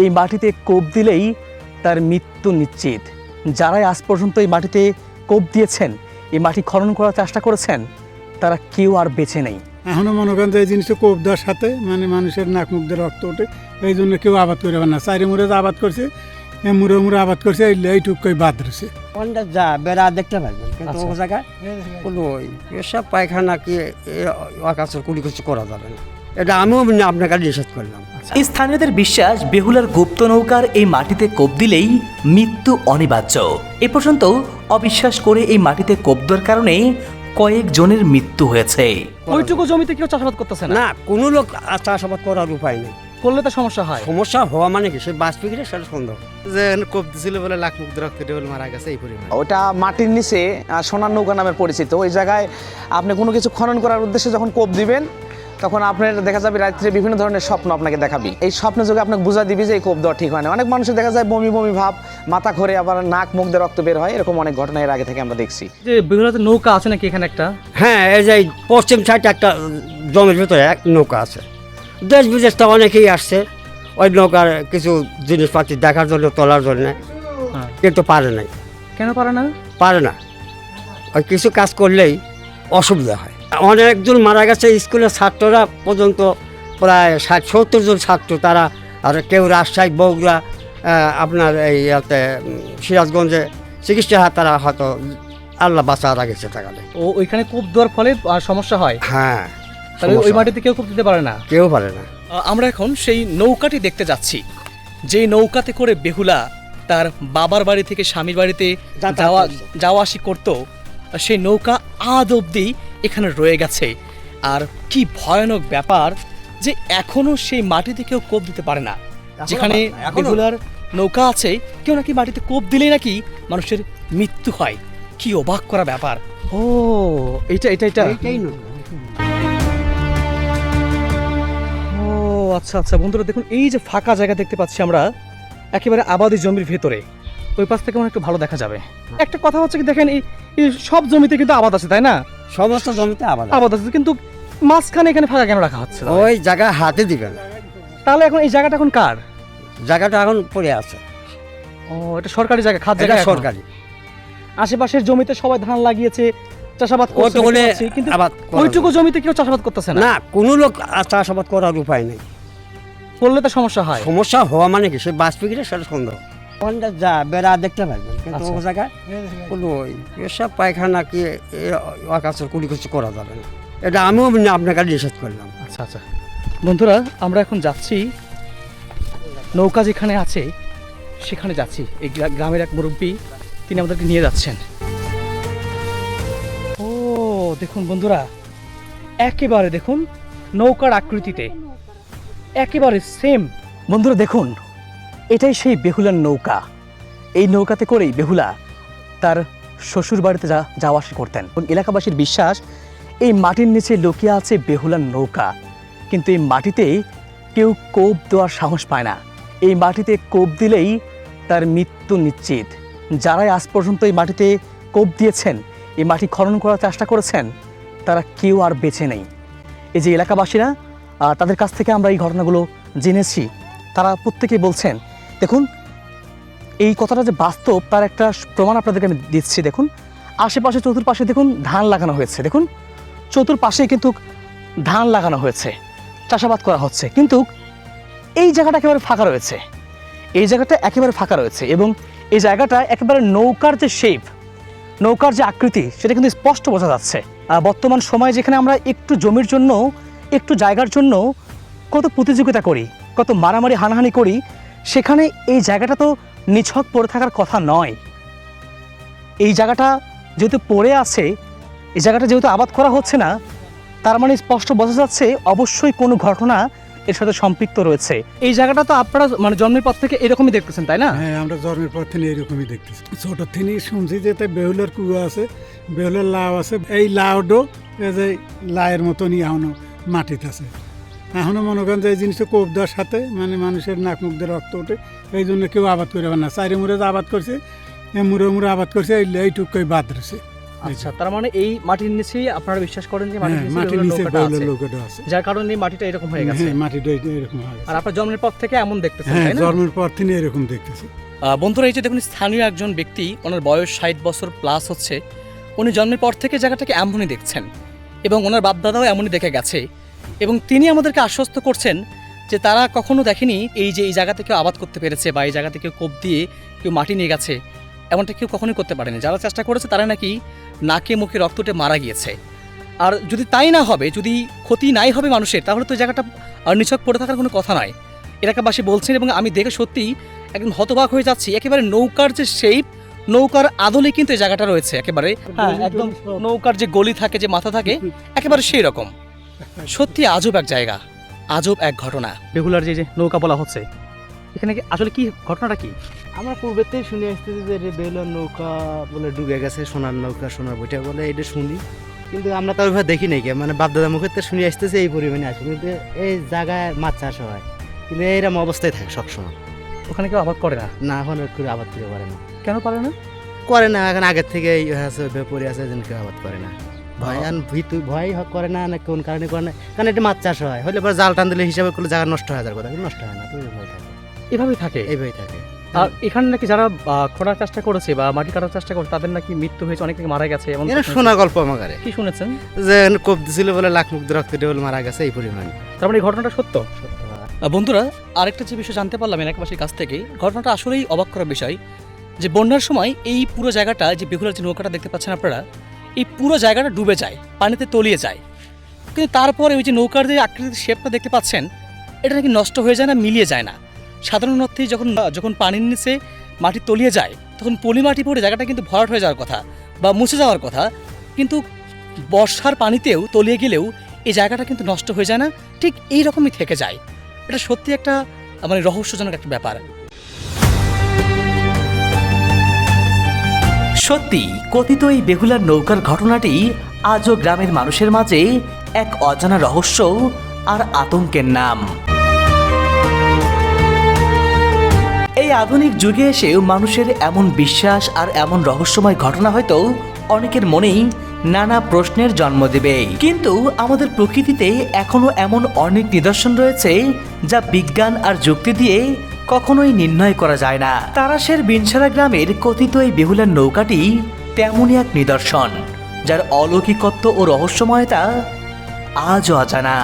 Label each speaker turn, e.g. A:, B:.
A: এই মাটিতে কোপ দিলেই তার মৃত্যু নিশ্চিত। যারাই আজ পর্যন্ত এই মাটিতে কোপ দিয়েছেন, এই মাটি খনন করার চেষ্টা করেছেন, তারা কেউ আর বেঁচে নেই।
B: এখনও মনে করেন যে এই জিনিসটা কোপ দেওয়ার সাথে মানুষের নাক মুখ দিয়ে রক্ত ওঠে, এই জন্য কেউ আবাদ করে পারে না। চারি মুড়ে আবাদ করছে, মুড়ে মুড়ে আবাদ করছে, এইটুকুই বাদ রয়েছে।
C: ওখানটা যা বেড়া দেখতে পারবেন, কিন্তু ও জায়গায় কোনো এসব পায়খানা কি আকাশের কুড়ি কিছু করা যাবে না, এটা আমিও আপনাকে নিষেধ করলাম।
A: স্থানীয়দের বিশ্বাস, বেহুলার গুপ্ত নৌকার এই মাটিতে কোপ দিলেই মৃত্যু অনিবার্য। এ পর্যন্ত অবিশ্বাস করে এই মাটিতে কোপ দেওয়ার কারণে কয়েকজনের মৃত্যু হয়েছে। ওইটুকু জমিতে কেউ চাষাবাদ করতেছে
C: না, কোনো লোক চাষাবাদ করার উপায় নেই।
A: করলে তো সমস্যা হয়।
C: সমস্যা হওয়া মানে কি, সে বাঁচবে কিনা সেটা সন্দেহ।
D: যে কোপ দিছিল বলে লাখ মুখ রক্ত ডেবল মারা গেছে এই পরিমাণ।
E: ওটা মাটির নিচে সোনার নৌকা নামে পরিচিত। ওই জায়গায় আপনি কোনো কিছু খনন করার উদ্দেশ্যে যখন কোপ দিবেন, তখন আপনার দেখা যাবে রাত্রে বিভিন্ন ধরনের স্বপ্ন আপনাকে দেখাবি। এই স্বপ্নের যোগে আপনাকে বুঝা দিবি যে এই কোপ দেওয়া ঠিক হয় না। অনেক মানুষের দেখা যায় বমি বমি ভাব, মাথা ঘোরে, আবার নাক মুখ দিয়ে রক্ত বের হয়। এরকম অনেক ঘটনা এর আগে থেকে আমরা দেখছি।
A: যে বেহুলাতে নৌকা আছে নাকি এখানে একটা?
C: হ্যাঁ, এই যে পশ্চিম সাইডে একটা জমির ভিতরে এক নৌকা আছে। দেশ বিদেশ তো অনেকেই আসছে ওই নৌকার কিছু জিনিসপাতি দেখার জন্য, তোলার জন্য, কিন্তু পারে নাই।
A: কেন পারে না?
C: পারে না, ওই কিছু কাজ করলেই অসুবিধা হয়। অনেকজন মারা গেছে, স্কুলের ছাত্ররা পর্যন্ত প্রায় 60-70 জন ছাত্র, তারা আর কেউ রাজশাহী, বগুড়া, আপনার এই সিরাজগঞ্জে চিকিৎসা হয়, তারা হয়তো আল্লাহ বাঁচা গেছে টাকালে।
A: ও ওইখানে কূপ দেওয়ার ফলে সমস্যা হয়।
C: হ্যাঁ,
A: তাহলে ওই মাটিতে কেউ কূপ দিতে পারে না,
C: কেউ পারে না।
A: আমরা এখন সেই নৌকাটি দেখতে যাচ্ছি, যেই নৌকাতে করে বেহুলা তার বাবার বাড়ি থেকে স্বামীর বাড়িতে যাওয়া আসি করতো। সেই নৌকা আদ অব্দি এখানে রয়ে গেছে। আর কি ভয়ানক ব্যাপার যে এখনো সেই মাটিতে কেউ কোপ দিতে পারে না। যেখানে বেহুলার নৌকা আছে, কেউ নাকি মাটিতে কোপ দিলেই নাকি মানুষের মৃত্যু হয়। কি অবাক করা ব্যাপার। ও এইটা এটা এটা
C: এইটাই না।
A: ও আচ্ছা আচ্ছা বন্ধুরা, দেখুন এই যে ফাঁকা জায়গা দেখতে পাচ্ছি আমরা, একেবারে আবাদি জমির ভেতরে। ওই পাশ থেকে একটু ভালো দেখা যাবে। একটা কথা হচ্ছে কি, দেখেন এই সব জমিতে কিন্তু আবাদ আছে, তাই না?
C: সমস্ত জমিতে
A: আবাদ আছে, কিন্তু মাঝখানে এখানে ফাঁকা কেন রাখা হচ্ছে?
C: ওই জায়গায় হাতে দিবেন।
A: তাহলে এখন এই জায়গাটা এখন কার?
C: জায়গাটা এখন পড়ে আছে।
A: ও, এটা সরকারি জায়গা, খাত জায়গা
C: সরকারি।
A: আশেপাশের জমিতে সবাই ধান লাগিয়েছে, চাষাবাদ করছে, কিন্তু ওইটুকু জমিতে কেউ চাষাবাদ করতেছে না।
C: না, কোনো লোক চাষাবাদ করার উপায় নেই।
A: করলে তো সমস্যা হয়।
C: সমস্যা হওয়া মানে কি, সে বাঁচবে কিনা সেটা সন্দেহ। ওখানটা যা বেড়া দেখতে পারবেন, কিন্তু ও জায়গায় কোনো এসব পায়খানা কি আকাশের কুড়ি কিছু করা যাবে না, এটা আমিও আপনাকে নিষেধ করলাম।
A: আচ্ছা আচ্ছা বন্ধুরা, আমরা এখন যাচ্ছি নৌকা যেখানে আছে সেখানে যাচ্ছি। এই গ্রামের এক মুরব্বী, তিনি আমাদেরকে নিয়ে যাচ্ছেন। ও দেখুন বন্ধুরা, একেবারে দেখুন নৌকার আকৃতিতে একেবারে সেম। বন্ধুরা দেখুন, এটাই সেই বেহুলার নৌকা। এই নৌকাতে করেই বেহুলা তার শ্বশুর বাড়িতে যাওয়া আসা করতেন। এলাকাবাসীর বিশ্বাস, এই মাটির নিচে লুকিয়ে আছে বেহুলার নৌকা। কিন্তু এই মাটিতে কেউ কোপ দেওয়ার সাহস পায় না। এই মাটিতে কোপ দিলেই তার মৃত্যু নিশ্চিত। যারাই আজ পর্যন্ত এই মাটিতে কোপ দিয়েছেন, এই মাটি খনন করার চেষ্টা করেছেন, তারা কেউ আর বেঁচে নেই। এই যে এলাকাবাসীরা, তাদের কাছ থেকে আমরা এই ঘটনাগুলো জেনেছি। তারা প্রত্যেকেই বলছেন, দেখুন এই কথাটা যে বাস্তব তার একটা প্রমাণ আপনাদেরকে আমি দিচ্ছি। দেখুন আশেপাশে চতুর্পাশে দেখুন ধান লাগানো হয়েছে। দেখুন চতুর্পাশে কিন্তু ধান লাগানো হয়েছে, চাষাবাদ করা হচ্ছে, কিন্তু এই জায়গাটা একেবারে ফাঁকা রয়েছে। এই জায়গাটা একেবারে ফাঁকা রয়েছে এবং এই জায়গাটা একেবারে নৌকার যে শেপ, নৌকার যে আকৃতি, সেটা কিন্তু স্পষ্ট বোঝা যাচ্ছে। বর্তমান সময়ে যেখানে আমরা একটু জমির জন্য, একটু জায়গার জন্য কত প্রতিযোগিতা করি, কত মারামারি হানাহানি করি, সেখানে এই জায়গাটা তো নিছক পড়ে থাকার কথা নয়। এই জায়গাটা যেহেতু পড়ে আছে, এই জায়গাটা যেহেতু আবাদ করা হচ্ছে না, তার মানে স্পষ্ট বোঝা যাচ্ছে অবশ্যই কোনো ঘটনা এর সাথে সম্পৃক্ত রয়েছে। এই জায়গাটা তো আপনারা মানে জন্মের পর থেকে এরকমই দেখতেছেন, তাই না?
B: হ্যাঁ, আমরা জন্মের পর থেকে এরকমই দেখতেছি। ছোট থেকে শুনছি যে তাই বেহুলার কুয়া আছে, বেহুলার লাউ আছে। এই লাউডো এই যে লাউয়ের মতনই এখনো মাটিতে আছে। এখনও মনে করেন যে এই জিনিসটা কোপ দেওয়ার সাথে মানুষের নাক মুখ দিয়ে রক্ত ওঠে, এই জন্য কেউ আবাদ করে পারে না। চারি মুড়ে আবাদ করছে, মুড়ে মুড়ে আবাদ করছে, এইটুকুই বাদ রয়েছে।
A: আচ্ছা, তার মানে এই মাটির নিচেই আপনারা বিশ্বাস করেন যে মাটির
B: হ্যাঁ,
A: নিচে
B: মাটির
A: বেহুলার
B: নিচে
A: নৌকাটা
B: বেহুলার
A: আছে,
B: নৌকাটা আছে।
A: যার কারণে এই মাটিটা এরকম হয়ে গেছে।
B: হ্যাঁ, মাটিটা এরকম হয়ে গেছে।
A: আর আপনার জন্মের পর থেকে এমন দেখতেছেন,
B: হ্যাঁ,
A: তাই না?
B: জন্মের পর থেকে এরকম দেখতেছি।
A: বন্ধুরা, এই যে দেখুন স্থানীয় একজন ব্যক্তি, ওনার বয়স 60 বছর প্লাস হচ্ছে, উনি জন্মের পর থেকে জায়গাটাকে এমনই দেখছেন এবং ওনার বাপদাদাও এমনই দেখে গেছে এবং তিনি আমাদেরকে আশ্বস্ত করছেন যে তারা কখনো দেখেনি এই যে এই জায়গাতে কেউ আবাদ করতে পেরেছে বা এই জায়গাতে কেউ কোপ দিয়ে কেউ মাটি নিয়ে গেছে, এমনটা কেউ কখনোই করতে পারেনি। যারা চেষ্টা করেছে তারা নাকি নাকে মুখে রক্ত উঠে মারা গিয়েছে। আর যদি তাই না হবে, যদি ক্ষতি নাই হবে মানুষের, তাহলে তো জায়গাটা নিছক পড়ে থাকার কোনো কথা নয়, এলাকাবাসী বলছেন। এবং আমি দেখে সত্যিই একদম হতবাক হয়ে যাচ্ছি। একেবারে নৌকার যে শেপ, নৌকার আদলে কিন্তু এই জায়গাটা রয়েছে একেবারে, হ্যাঁ একদম নৌকার যে গলি থাকে, যে মাথা থাকে, একেবারে সেই রকম। সত্যি আজব এক জায়গা, আজব এক ঘটনা। বেহুলার যে নৌকা বলা হচ্ছে, এখানে আসলে কি ঘটনাটা কি?
D: আমরা পূর্বেতেই শুনে আসতেছি যে এটা বেহুলার নৌকা বলে ডুবে গেছে, সোনার নৌকা, সোনার বইটা বলে এটা শুনি, কিন্তু আমরা তো ওইভাবে দেখি নাই। মানে বাপদাদা মুখের তো শুনে আসতেছে এই পরিমাণে আসে, কিন্তু এই জায়গায় মাছ চাষ হয়, কিন্তু এইরকম অবস্থায় থাকে সবসময়।
A: ওখানে কেউ আবাদ করে না?
D: না, এখন করে আবাদ করে পারে না।
A: কেন পারে না?
D: করে না, এখন আগের থেকে এই আছে ওইভাবে পড়ে আছে, যেন কেউ আবাদ করে না। ভয় ভয় করে না, না কোন কারণে করে না, কারণ এটা মাছ চাষ হয়, হলে পরে জাল টান দিলে হিসাবে করলে জায়গা নষ্ট হয়ে যাওয়ার কথা, কিন্তু নষ্ট হয় না, তো এইভাবে থাকে,
A: এভাবেই থাকে।
D: এইভাবেই থাকে।
A: আর এখানে নাকি যারা খোঁড়ার চেষ্টা করেছে বা মাটি কাটার চেষ্টা করছে, তাদের নাকি মৃত্যু হয়েছে, অনেকে মারা গেছে। এমন
D: এটা শোনা গল্প আমাকে,
A: কি শুনেছেন?
D: যে কোপ দিছিল বলে লাখ মুখ রক্ত ডেউল মারা গেছে এই পরিমাণ।
A: তার মানে এই ঘটনাটা সত্য?
D: সত্য।
A: বন্ধুরা, আরেকটা যে বিষয় জানতে পারলাম এলাকাবাসীর কাছ থেকে, ঘটনাটা আসলেই অবাক করার বিষয় যে বন্যার সময় এই পুরো জায়গাটা, যে বেহুলার যে নৌকাটা দেখতে পাচ্ছেন আপনারা, এই পুরো জায়গাটা ডুবে যায়, পানিতে তলিয়ে যায়। কিন্তু তারপরে ওই যে নৌকার যে আকৃতির শেপটা দেখতে পাচ্ছেন, এটা নাকি নষ্ট হয়ে যায় না, মিলিয়ে যায় না। সাধারণ অর্থেই যখন পানির নিচে মাটি তলিয়ে যায়, তখন পলি মাটি পড়ে জায়গাটা কিন্তু ভরাট হয়ে যাওয়ার কথা বা মুছে যাওয়ার কথা, কিন্তু বর্ষার পানিতেও তলিয়ে গেলেও এই জায়গাটা কিন্তু নষ্ট হয়ে যায় না, ঠিক এই রকমই থেকে যায়। এটা সত্যি একটা মানে রহস্যজনক একটা ব্যাপার।
F: সত্যি কথিত এই বেহুলার নৌকার ঘটনাটি আজও গ্রামের মানুষের মাঝে এক অজানা রহস্য আর আতঙ্কের নাম। এই আধুনিক যুগে এসেও মানুষের এমন বিশ্বাস আর এমন রহস্যময় ঘটনা হয়তো অনেকের মনেই নানা প্রশ্নের জন্ম দেবে। কিন্তু আমাদের প্রকৃতিতে এখনো এমন অনেক নিদর্শন রয়েছে যা বিজ্ঞান আর যুক্তি দিয়ে কখনোই নির্ণয় করা যায় না। তারাশের বিনসারা গ্রামের কথিত এই বেহুলার নৌকাটি তেমনই এক নিদর্শন, যার অলৌকিকত্ব ও রহস্যময়তা আজও অজানা।